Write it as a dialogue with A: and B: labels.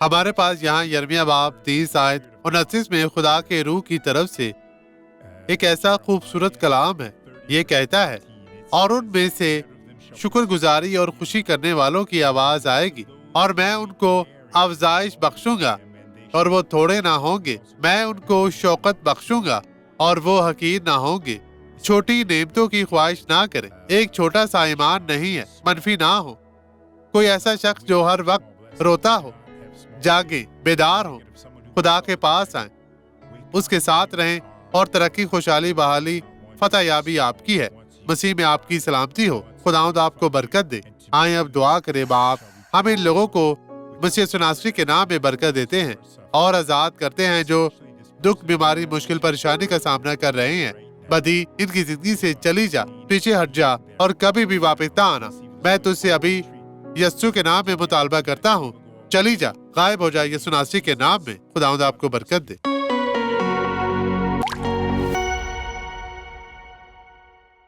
A: ہمارے پاس یہاں یرمیہ باب 30 آیت 29 میں خدا کے روح کی طرف سے ایک ایسا خوبصورت کلام ہے۔ یہ کہتا ہے، اور ان میں سے شکر گزاری اور خوشی کرنے والوں کی آواز آئے گی، اور میں ان کو افزائش بخشوں گا اور وہ تھوڑے نہ ہوں گے۔ میں ان کو شوقت بخشوں گا اور وہ حقیر نہ ہوں گے۔ چھوٹی نعمتوں کی خواہش نہ کریں۔ ایک چھوٹا سا ایمان نہیں ہے، منفی نہ ہو۔ کوئی ایسا شخص جو ہر وقت روتا ہو، جاگیں، بیدار ہو، خدا کے پاس آئیں، اس کے ساتھ رہیں، اور ترقی، خوشحالی، بحالی، فتح یابی آپ کی ہے۔ مسیح میں آپ کی سلامتی ہو۔ خداوند آپ کو برکت دے۔ آئیں اب دعا کریں۔ باپ، ہم ان لوگوں کو مسیح یسوع ناصری کے نام میں برکت دیتے ہیں اور آزاد کرتے ہیں جو دکھ، بیماری، مشکل، پریشانی کا سامنا کر رہے ہیں۔ بدی ان کی زندگی سے چلی جا، پیچھے ہٹ جا اور کبھی بھی واپس نہ آنا۔ میں تجھ سے ابھی یسوع کے نام میں مطالبہ کرتا ہوں، چلی جا، غائب ہو جا یسوع ناصری کے نام میں۔ خداوند آپ کو برکت دے۔